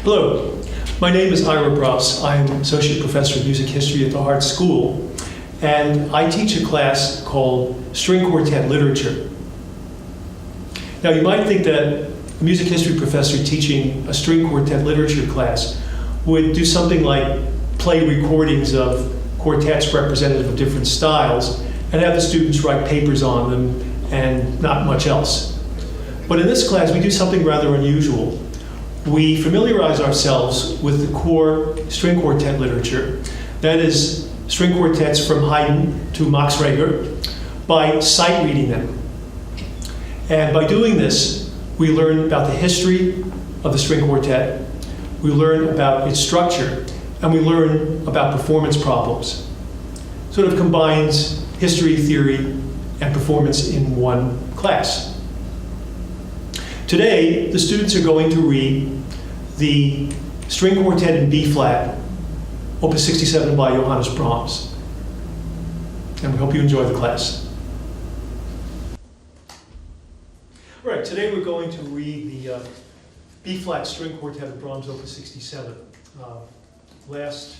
Hello, my name is Ira Braus. I'm Associate Professor of Music History at the Hart School, and I teach a class called String Quartet Literature. Now, you might think that a music history professor teaching a string quartet literature class would do something like play recordings of quartets representative of different styles and have the students write papers on them and not much else. But in this class, we do something rather unusual. We familiarize ourselves with the core string quartet literature, that is, string quartets from Haydn to Max Reger, by sight reading them. And by doing this, we learn about the history of the string quartet, we learn about its structure, and we learn about performance problems. Sort of combines history, theory, and performance in one class. Today, the students are going to read the String Quartet in B-flat, Opus 67 by Johannes Brahms. And we hope you enjoy the class. All right, today we're going to read the B-flat String Quartet of Brahms, Opus 67. Last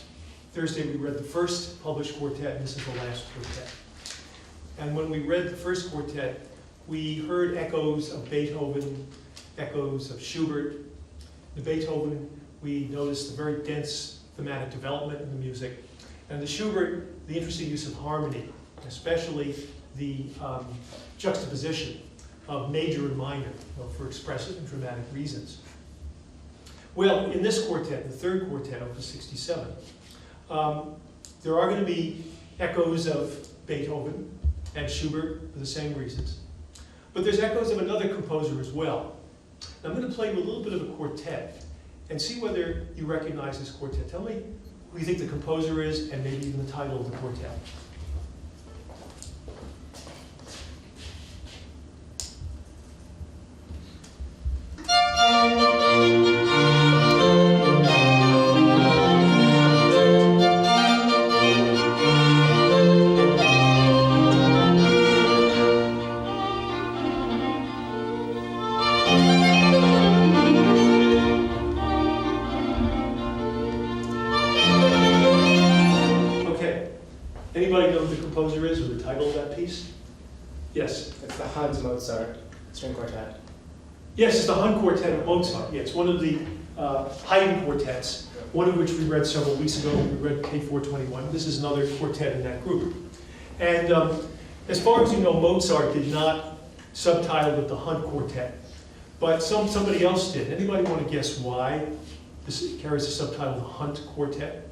Thursday we read the first published quartet, and this is the last quartet. And when we read the first quartet, we heard echoes of Beethoven, echoes of Schubert. In Beethoven, we noticed the very dense thematic development in the music. And the Schubert, the interesting use of harmony, especially the juxtaposition of major and minor, for expressive and dramatic reasons. Well, in this quartet, the third quartet, Opus 67, there are going to be echoes of Beethoven and Schubert for the same reasons. But there's echoes of another composer as well. I'm going to play you a little bit of a quartet and see whether you recognize this quartet. Tell me who you think the composer is and maybe even the title of the quartet. Anybody know who the composer is or the title of that piece? Yes? It's the Hans Mozart String Quartet. Yes, it's the Hun Quartet of Mozart. Yeah, it's one of the Haydn quartets, one of which we read several weeks ago. We read K421. This is another quartet in that group. And as far as you know, Mozart did not subtitle it the Hun Quartet, but somebody else did. Anybody want to guess why this carries the subtitle the Hunt Quartet?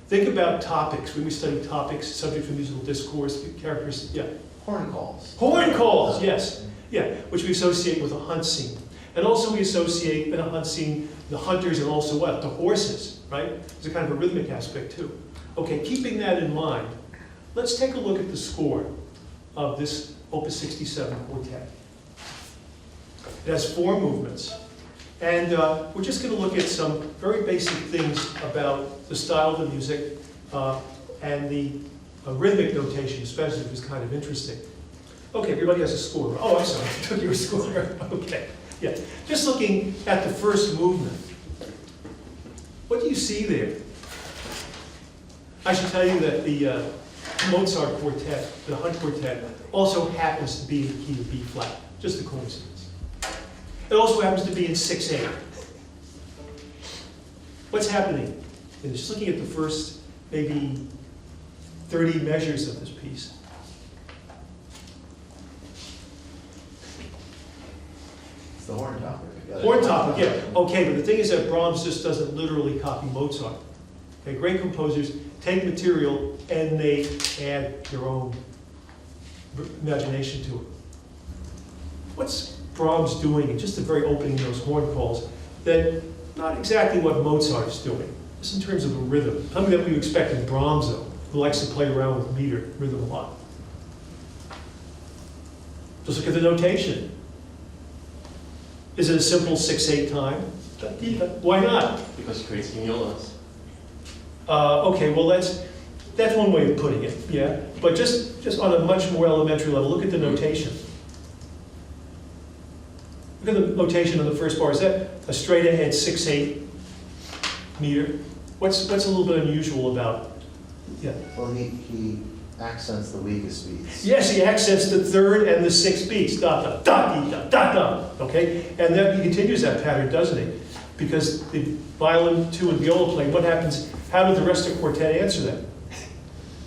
Think about topics. When we study topics, subjects of musical discourse, characters, yeah. Horn calls. Horn calls, yes. Yeah, which we associate with a hunt scene. And also we associate in a hunt scene the hunters and also what? The horses, right? There's a kind of a rhythmic aspect too. Okay, keeping that in mind, let's take a look at the score of this Opus 67 quartet. It has 4 movements. And we're just going to look at some very basic things about the style of the music and the rhythmic notation, especially, which is kind of interesting. Okay, everybody has a score. Oh, I'm sorry, I took your score. Okay, yeah. Just looking at the first movement, what do you see there? I should tell you that the Mozart quartet, the Hunt quartet, also happens to be in the key of B-flat, just a coincidence. It also happens to be in 6/8. What's happening? Just looking at the first maybe 30 measures of this piece. It's the horn topic. Horn topic, yeah. Okay, but the thing is that Brahms just doesn't literally copy Mozart. Okay, great composers take material and they add their own imagination to it. What's Brahms doing, and just the very opening those horn calls, that not exactly what Mozart is doing, just in terms of the rhythm. Something that we expect in Brahms, though, who likes to play around with meter, rhythm a lot. Just look at the notation. Is it a simple 6/8 time? Why not? Because it creates hemulus. Okay, well that's one way of putting it, yeah. But just on a much more elementary level, look at the notation. Look at the notation on the first bar. Is that a straight ahead 6/8 meter. What's a little bit unusual about, yeah? Well, he accents the weakest beats. Yes, he accents the third and the sixth beats, da da da dee, da da da, okay? And then he continues that pattern, doesn't he? Because the violin, two, and viola playing, what happens, how did the rest of the quartet answer that?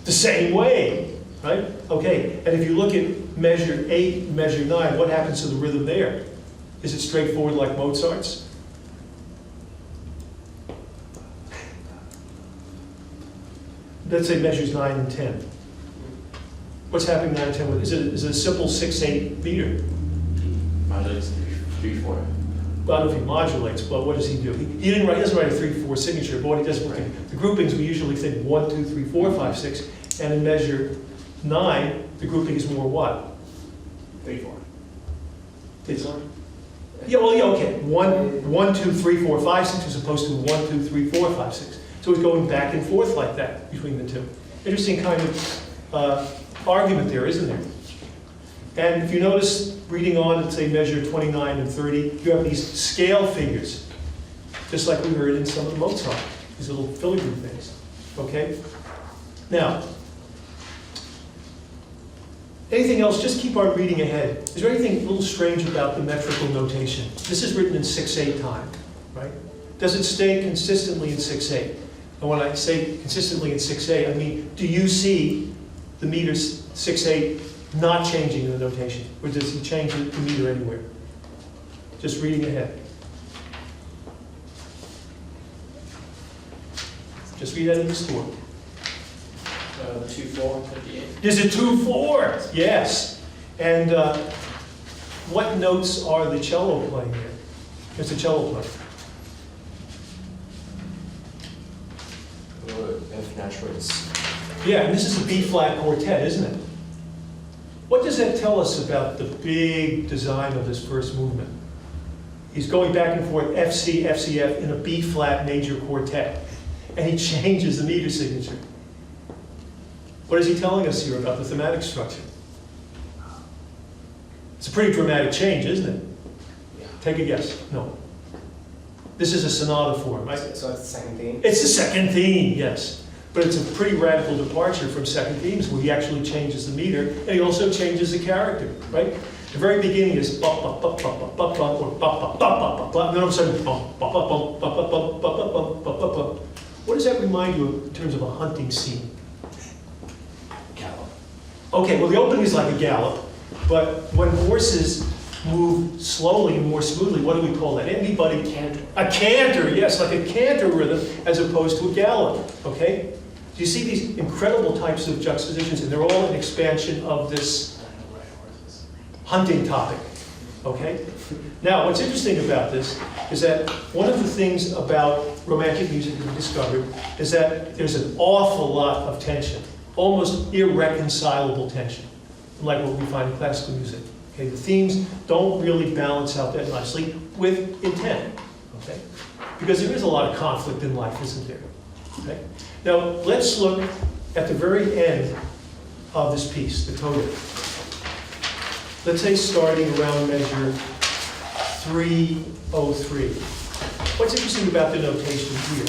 The same way, right? Okay, and if you look at measure 8 and measure 9, what happens to the rhythm there? Is it straightforward like Mozart's? Let's say measures 9 and 10. What's happening 9 and 10 with? Is it a simple 6/8 meter? Modulates 3/4. Well, I don't know if he modulates, but what does he do? He doesn't write a 3/4 signature, but what he does, the groupings, we usually think 1, 2, 3, 4, 5, 6, and in measure 9, the grouping is more what? 3/4. Yeah, well, yeah, okay. 1, 2, 3, 4, 5, 6, as opposed to 1, 2, 3, 4, 5, 6. So he's going back and forth like that between the two. Interesting kind of argument there, isn't there? And if you notice, reading on at, say, measure 29 and 30, you have these scale figures, just like we heard in some of Mozart, these little filigree things, okay? Now, anything else? Just keep on reading ahead. Is there anything a little strange about the metrical notation? This is written in 6/8 time, right? Does it stay consistently in 6/8? And when I say consistently in 6/8, I mean, do you see the meter 6/8 not changing in the notation? Or does he change the meter anywhere? Just reading ahead. Just read that in the score. 2/4, 58. Is it 2/4? Yes. And what notes are the cello playing here? There's the cello player. F naturals. Yeah, and this is a B-flat quartet, isn't it? What does that tell us about the big design of this first movement? He's going back and forth, F, C, F, C, F, in a B-flat major quartet. And he changes the meter signature. What is he telling us here about the thematic structure? It's a pretty dramatic change, isn't it? Yeah. Take a guess. No. This is a sonata form, right? So it's the second theme? It's the second theme, yes. But it's a pretty radical departure from second themes where he actually changes the meter and he also changes the character, right? The very beginning is bop, bop, bop, bop, bop, bop, bop, or bop, bop, bop, bop, bop, bop, and then all of a sudden bop, bop, bop, bop, bop, bop, bop, bop, bop, bop, bop, bop. What does that remind you of in terms of a hunting scene? Gallop. Okay, well the opening is like a gallop, but when horses move slowly and more smoothly, what do we call that? Anybody? Canter. A canter, yes, like a canter rhythm as opposed to a gallop, okay? Do you see these incredible types of juxtapositions, and they're all an expansion of this hunting topic, okay? Now, what's interesting about this is that one of the things about romantic music that we discovered is that there's an awful lot of tension, almost irreconcilable tension, like what we find in classical music. Okay, the themes don't really balance out that nicely with intent, okay? Because there is a lot of conflict in life, isn't there? Okay? Now, let's look at the very end of this piece, the coda. Let's say starting around measure 303. What's interesting about the notation here?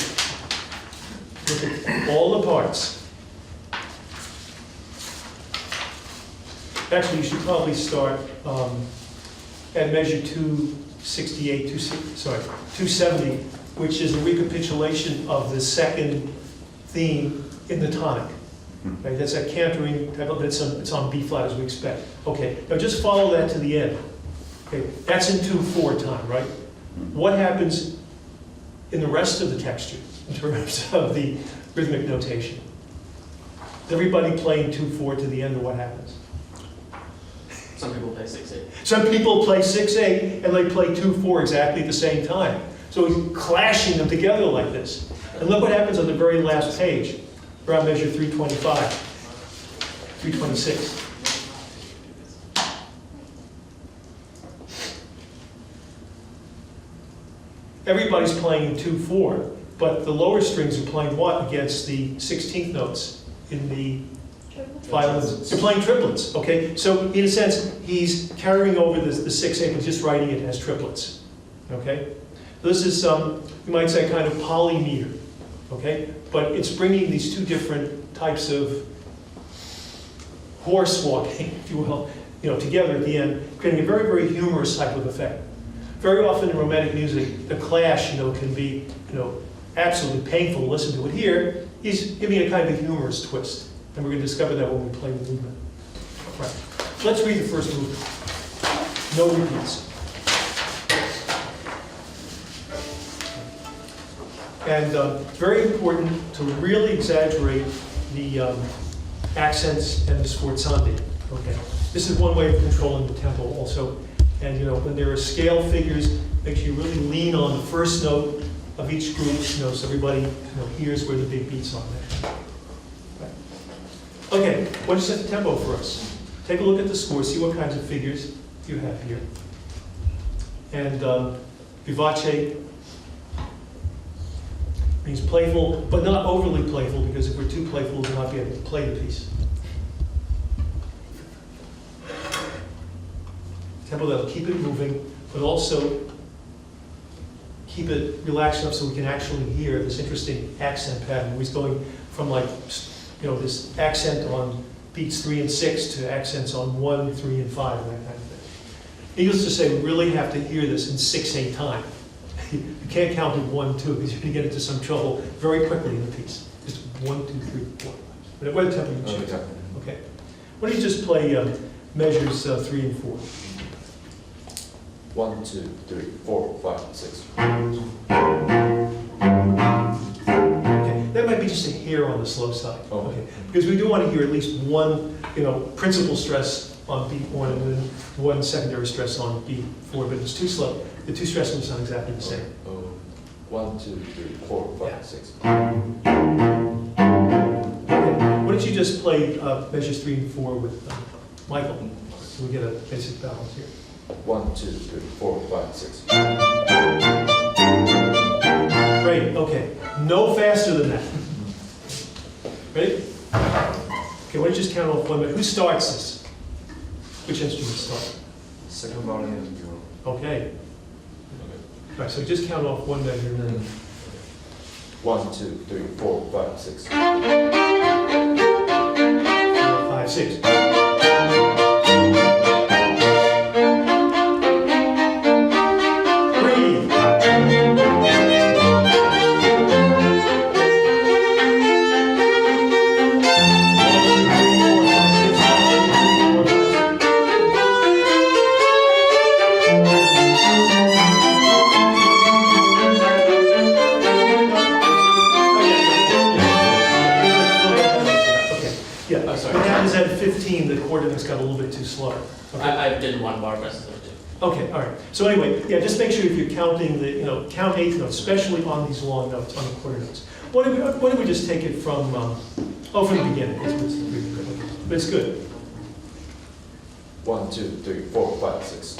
Look at all the parts. Actually, you should probably start at measure 270, which is a recapitulation of the second theme in the tonic. Right? That's that cantering type of, it's on B flat as we expect. Okay, now just follow that to the end. Okay, that's in 2/4 time, right? What happens in the rest of the texture in terms of the rhythmic notation? Everybody playing 2/4 to the end, or what happens? Some people play 6/8. Some people play 6/8 and they play 2/4 exactly at the same time. So he's clashing them together like this. And look what happens on the very last page, around measure 325, 326. Everybody's playing 2/4, but the lower strings are playing what against the 16th notes in the violins? They're playing triplets, okay? So in a sense, he's carrying over the 6/8 and just writing it as triplets, okay? This is, you might say, kind of polymeter, okay? But it's bringing these two different types of horse walking, if you will, together at the end, creating a very, very humorous type of effect. Very often in romantic music, the clash, can be, absolutely painful to listen to. But here, he's giving a kind of a humorous twist. And we're going to discover that when we play the movement. Right. So let's read the first movement. No repeats. And it's very important to really exaggerate the accents and the sforzandi. Okay. This is one way of controlling the tempo also. And when there are scale figures, make sure you really lean on the first note of each group, so everybody hears where the big beats are. Right. Okay, what is set the tempo for us? Take a look at the score, see what kinds of figures you have here. And vivace means playful, but not overly playful, because if we're too playful, we'll not be able to play the piece. Tempo that'll keep it moving, but also keep it relaxed enough so we can actually hear this interesting accent pattern. He's going from this accent on beats 3 and 6 to accents on 1, 3, and 5, and that kind of thing. Needless to say, we really have to hear this in 6/8 time. You can't count in 1, 2, because you're going to get into some trouble very quickly in the piece. Just 1, 2, 3, 4. Whatever tempo you choose. Okay. Why don't you just play measures 3 and 4? 1, 2, 3, 4, 5, 6. Okay, that might be just a hair on the slow side. Oh. Okay, because we do want to hear at least one, principal stress on beat 1 and then one secondary stress on beat 4, but it's too slow. The two stresses will sound exactly the same. Oh. 1, 2, 3, 4, 5, Yeah. 6. Okay, why don't you just play measures 3 and 4 with Michael, so we get a basic balance here. 1, 2, 3, 4, 5, 6. Great, okay. No faster than that. Ready? Okay, why don't you just count off 1 minute? Who starts this? Which instrument starts? Second volume is zero. Okay. All right, so just count off 1 measure and then 1, 2, 3, 4, 5, 6. 4, 5, 6. Yeah, Oh, sorry. what happens at 15, the coordinates got a little bit too slow. Okay. I did 1 bar versus 2. Okay, all right. So anyway, yeah, just make sure if you're counting the, count 8th notes, especially on these long notes, on the quarter notes. Why don't we just take it from the beginning? But it's good. 1, 2, 3, 4, 5, 6.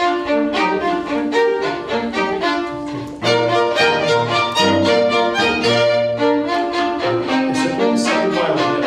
Second violin.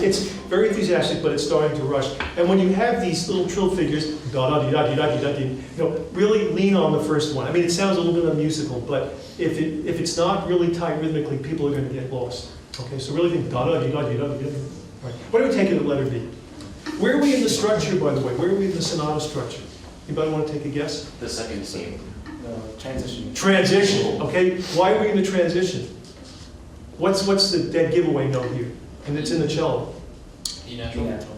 It's very enthusiastic, but it's starting to rush. And when you have these little trill figures, really lean on the first one. I mean, it sounds a little bit unmusical, but if it's not really tight rhythmically, people are going to get lost. Okay, so really think Right. What do we take it at letter B? Where are we in the structure, by the way? Where are we in the sonata structure? Anybody want to take a guess? The second scene. Transition. Transition. Okay, why are we in the transition? What's the dead giveaway note here? And it's in the cello. D natural.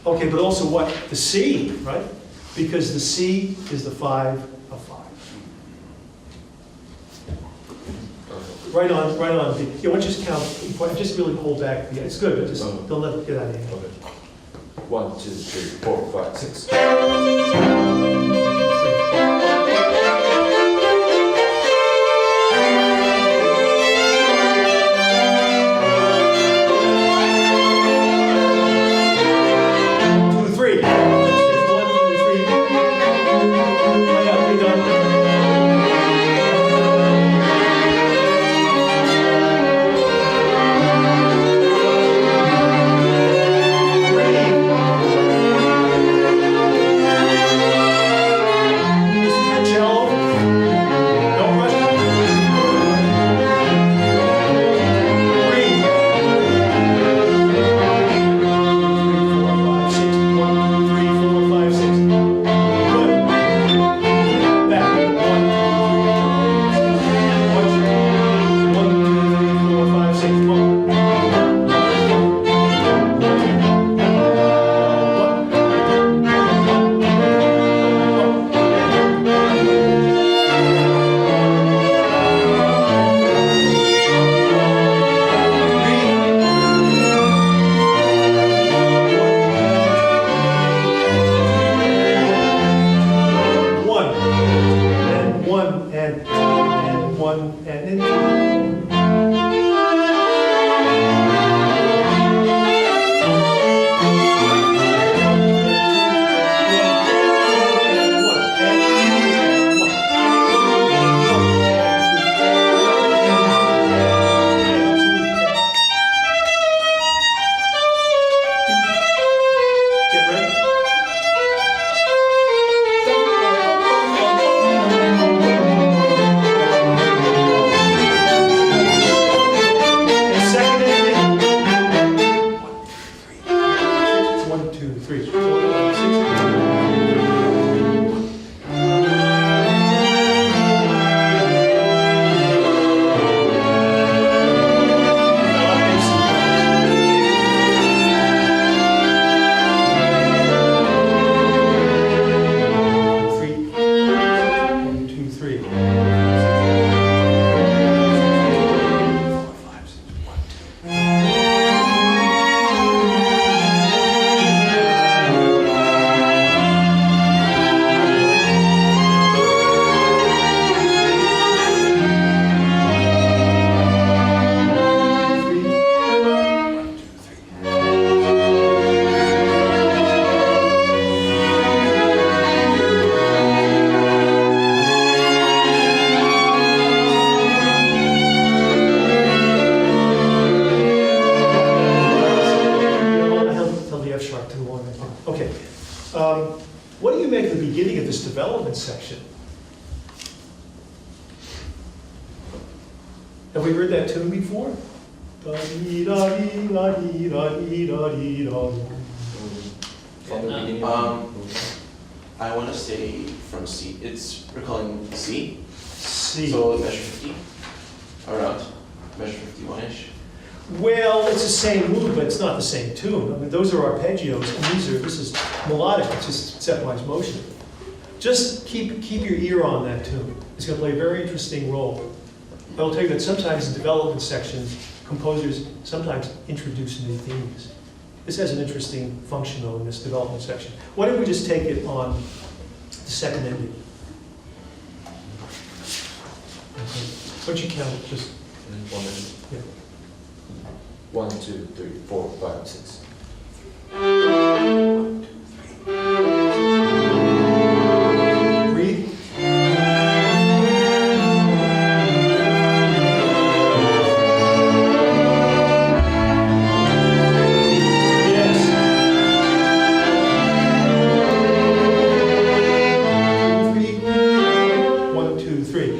Okay, but also what? The C, right? Because the C is the 5 of 5. Right on, right on. Yeah, why don't you just count, just really hold back. Yeah, it's good, but just don't let it get out of hand. Okay. 1, 2, 3, 4, 5, 6. What do you make of the beginning of this development section? Have we heard that tune before? From the Yeah. beginning. I want to say from C. It's recalling C. C. So measure 50, around measure 51-ish. Well, it's the same mood, but it's not the same tune. I mean, those are arpeggios, and this is melodic, it's just stepwise motion. Just keep your ear on that tune. It's going to play a very interesting role. I will tell you that sometimes in development sections, composers sometimes introduce new themes. This has an interesting function, though, in this development section. Why don't we just take it on the second ending? Okay. Why don't you count it, just, 1 minute. yeah. 1, 2, 3, 4, 5, 6. Breathe. Yes. 1, 2, 3.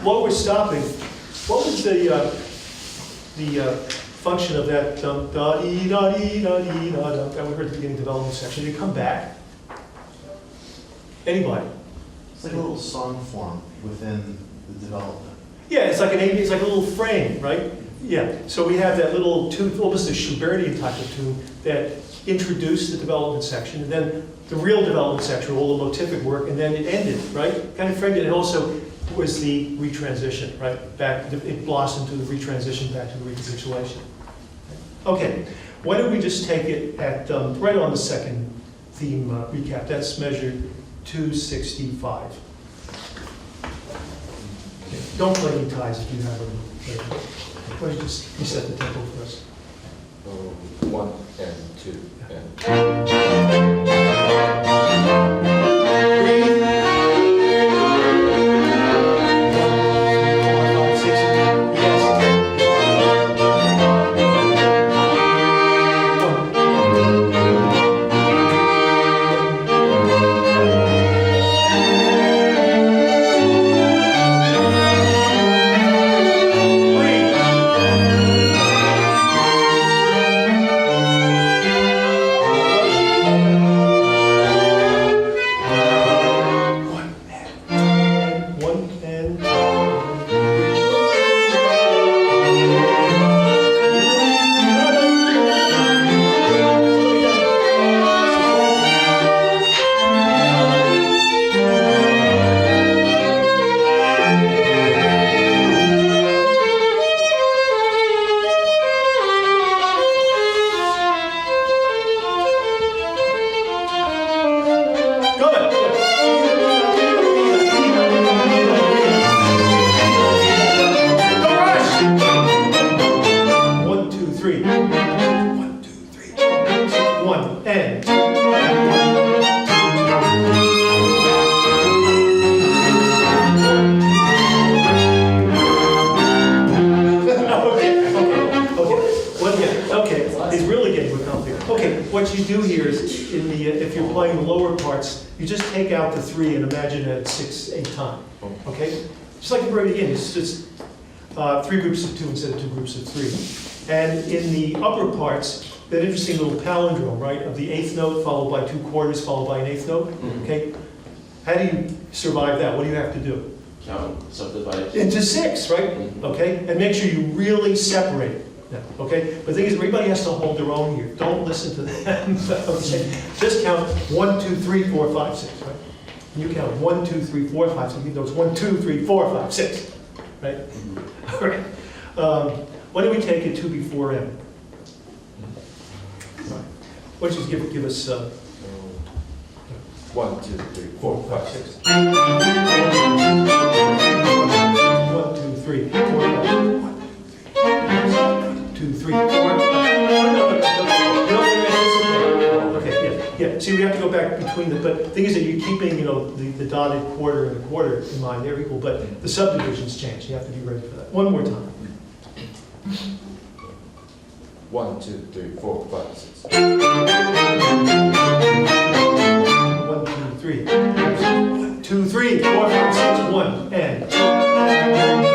while we're stopping, what was the function of that da-dee-da-dee-da-dee-da-da that we heard at the beginning of the development section? Did it come back? Anybody? It's like a little song form within the development. Yeah, it's like it's like a little frame, right? Yeah, so we have that little tune, almost a Schubertian type of tune that introduced the development section, and then the real development section, all the motivic work, and then it ended, right? Kind of framed it, and also was the retransition, right? Back, it blossomed to the retransition back to the recapitulation. Okay, why don't we just take it at, right on the second theme recap, that's measure 265. Okay, don't play any ties if you have them. Why don't you just reset the tempo for us? 1 and 2 and Breathe. 4, 5, 6. Yes. 1. Breathe. One and what you do here is, in the if you're playing the lower parts, you just take out the 3 and imagine it at 6/8 time. Okay? Just like the very beginning, it's just 3 groups of 2 instead of 2 groups of 3. And in the upper parts, that interesting little palindrome, right, of the 8th note followed by 2 quarters followed by an 8th note. Okay? How do you survive that? What do you have to do? Count, subdivide. Into 6, right? Okay? And make sure you really separate it. Okay? But the thing is, everybody has to hold their own here. Don't listen to them. Okay? Just count 1, 2, 3, 4, 5, 6, right? And you count 1, 2, 3, 4, 5, 6. You know, it's 1, 2, 3, 4, 5, 6. Right? All right. Why don't we take it 2 before M? Why don't you give us 1, 2, 3, 4, 5, 6. 1, 2, 3, 4, 5. 2, 3, 4. Okay, yeah. See, we have to go back between the, but the thing is that you're keeping, you know, the dotted quarter and the quarter in mind, they're equal, but the subdivisions change. You have to be ready for that. One more time. 1, 2, 3, 4, 5, 6. 1, 2, 3. 1, 2, 3, 4, 5, 6, 1, and 2.